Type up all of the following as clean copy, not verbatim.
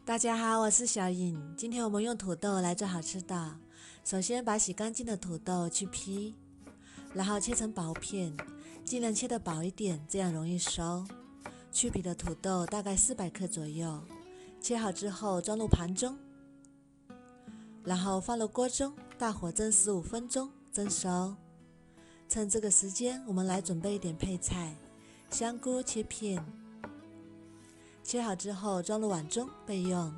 大家好，我是小颖。今天我们用土豆来做好吃的。首先把洗干净的土豆去皮，然后切成薄片，尽量切得薄一点，这样容易熟。去皮的土豆大概400克左右，切好之后装入盘中，然后放入锅中，大火蒸15分钟，蒸熟。趁这个时间，我们来准备一点配菜，香菇切片。切好之后装入碗中备用。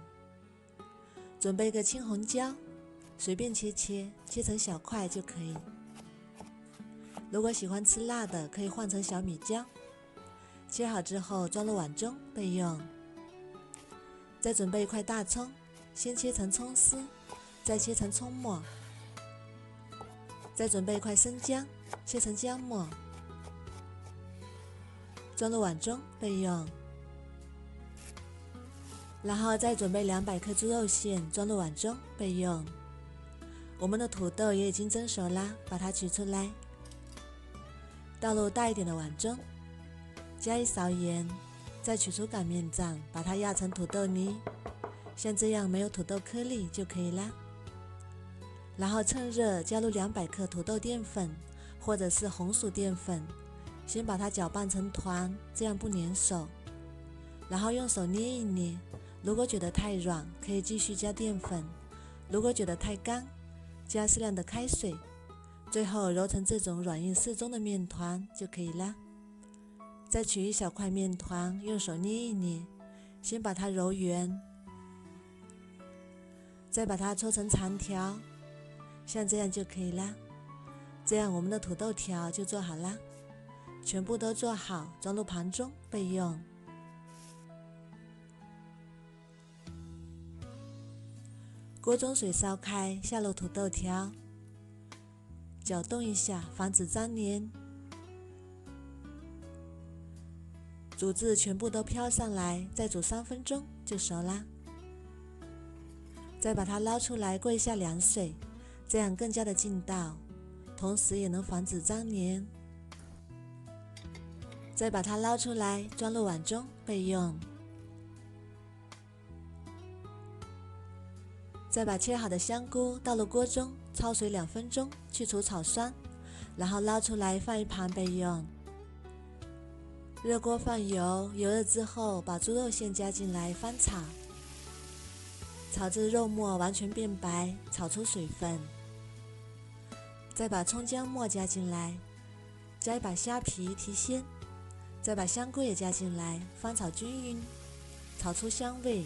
准备一个青红椒，随便切成小块就可以。如果喜欢吃辣的，可以换成小米椒。切好之后装入碗中备用。再准备一块大葱，先切成葱丝，再切成葱末。再准备一块生姜，切成姜末，装入碗中备用。然后再准备200克猪肉馅，装入碗中备用。我们的土豆也已经蒸熟啦，把它取出来，倒入大一点的碗中，加1勺盐，再取出擀面杖，把它压成土豆泥，像这样没有土豆颗粒就可以啦。然后趁热加入200克土豆淀粉或者是红薯淀粉，先把它搅拌成团，这样不粘手。然后用手捏一捏，如果觉得太软，可以继续加淀粉；如果觉得太干，加适量的开水。最后揉成这种软硬适中的面团就可以啦。再取一小块面团，用手捏一捏，先把它揉圆，再把它搓成长条，像这样就可以啦。这样我们的土豆条就做好啦。全部都做好，装入盘中备用。锅中水烧开，下入土豆条，搅动一下，防止粘连。煮至全部都飘上来，再煮3分钟就熟啦。再把它捞出来，过一下凉水，这样更加的劲道，同时也能防止粘连。再把它捞出来，装入碗中备用。再把切好的香菇倒入锅中，焯水2分钟，去除草酸，然后捞出来放一旁备用。热锅放油，油热之后把猪肉馅加进来翻炒，炒至肉末完全变白，炒出水分。再把葱姜末加进来，加一把虾皮提鲜，再把香菇也加进来，翻炒均匀，炒出香味。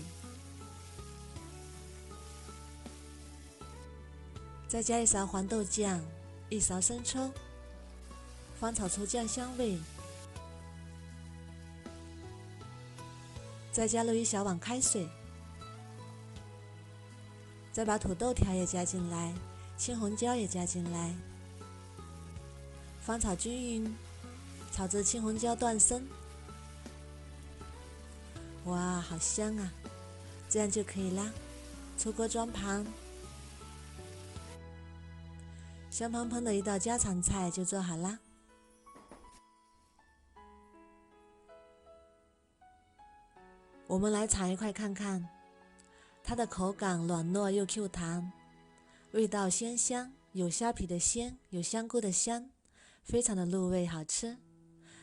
再加1勺黄豆酱，1勺生抽，翻炒出酱香味。再加入1小碗开水，再把土豆条也加进来，青红椒也加进来，翻炒均匀，炒至青红椒断生。哇，好香啊！这样就可以啦。出锅装盘。香喷喷的一道家常菜就做好啦。我们来尝一块看看，它的口感软糯又 Q 弹，味道鲜香，有虾皮的鲜，有香菇的香，非常的入味好吃。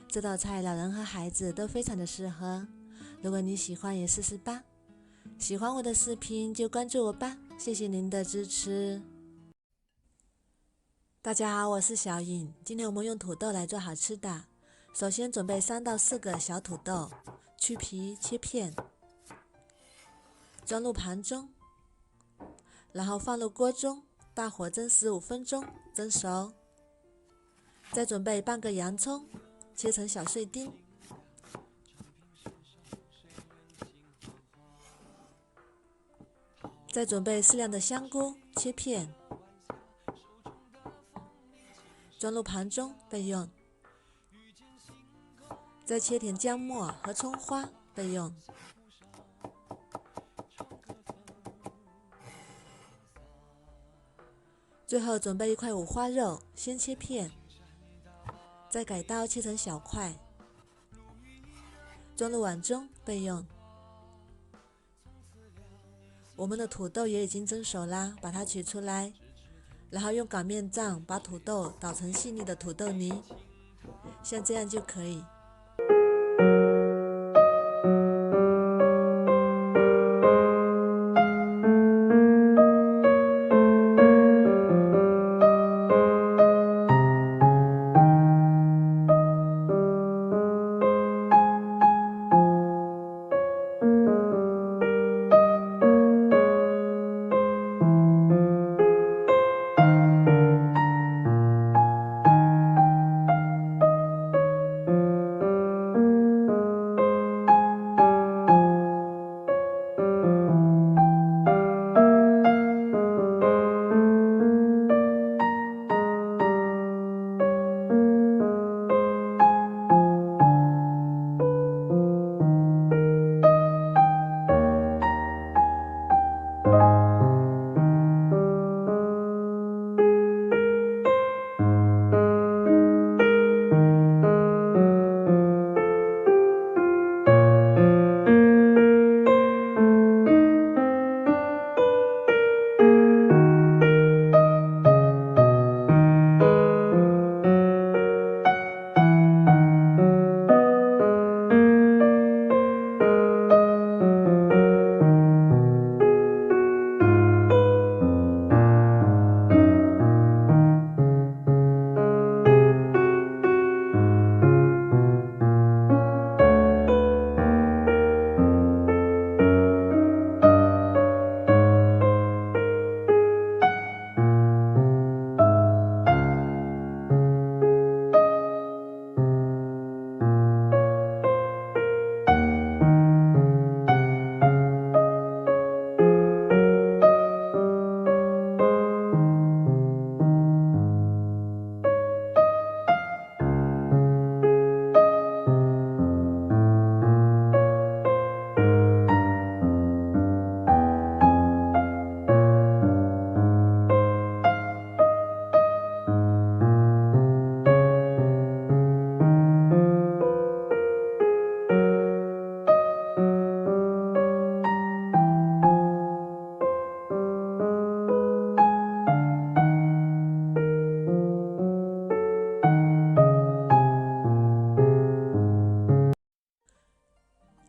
这道菜老人和孩子都非常的适合，如果你喜欢也试试吧。喜欢我的视频就关注我吧，谢谢您的支持。大家好，我是小颖。今天我们用土豆来做好吃的。首先准备3到4个小土豆，去皮切片，装入盘中，然后放入锅中，大火蒸15分钟，蒸熟。再准备半个洋葱，切成小碎丁。再准备适量的香菇，切片。装入盘中备用。再切点姜末和葱花备用。最后准备一块五花肉，先切片，再改刀切成小块，装入碗中备用。我们的土豆也已经蒸熟啦，把它取出来，然后用擀面杖把土豆捣成细腻的土豆泥，像这样就可以。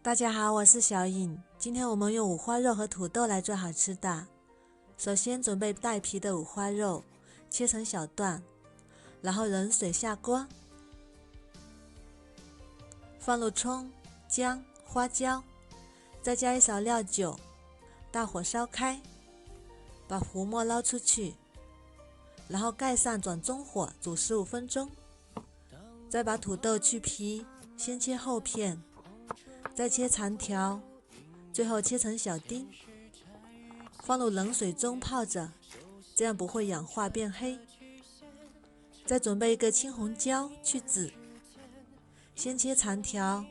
大家好，我是小颖。今天我们用五花肉和土豆来做好吃的。首先准备带皮的五花肉，切成小段，然后冷水下锅，放入葱、姜、花椒，再加一勺料酒，大火烧开，把糊沫捞出去，然后盖上转中火煮15分钟。再把土豆去皮，先切厚片，再切长条，最后切成小丁，放入冷水中泡着，这样不会氧化变黑。再准备一个青红椒去籽，先切长条，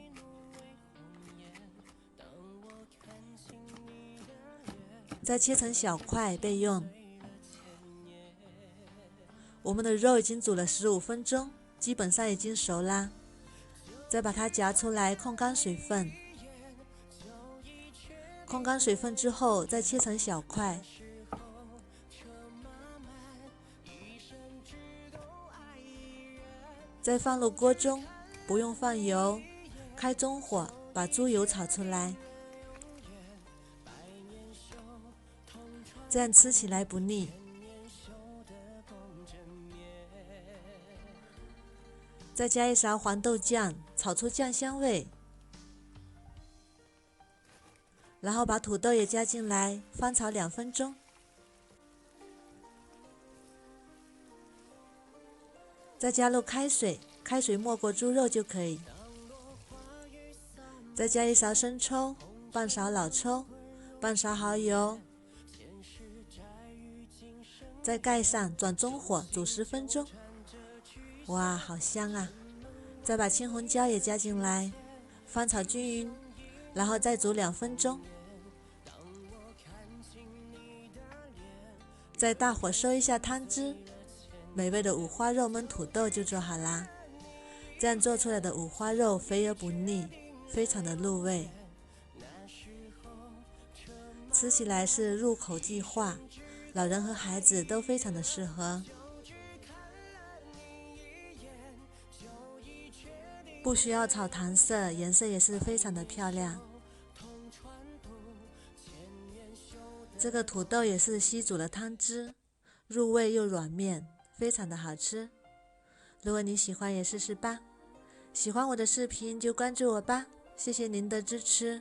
再切成小块备用。我们的肉已经煮了15分钟，基本上已经熟啦。再把它夹出来，控干水分。控干水分之后，再切成小块。再放入锅中，不用放油，开中火，把猪油炒出来，这样吃起来不腻。再加一勺黄豆酱，炒出酱香味，然后把土豆也加进来，翻炒2分钟。再加入开水，开水没过猪肉就可以。再加一勺生抽，半勺老抽，半勺蚝油，再盖上，转中火煮10分钟。哇，好香啊！再把青红椒也加进来，翻炒均匀，然后再煮2分钟。再大火收一下汤汁，美味的五花肉焖土豆就做好啦。这样做出来的五花肉肥而不腻，非常的入味。吃起来是入口即化，老人和孩子都非常的适合。不需要炒糖色，颜色也是非常的漂亮。这个土豆也是吸煮了汤汁，入味又软面，非常的好吃。如果你喜欢也试试吧。喜欢我的视频就关注我吧，谢谢您的支持。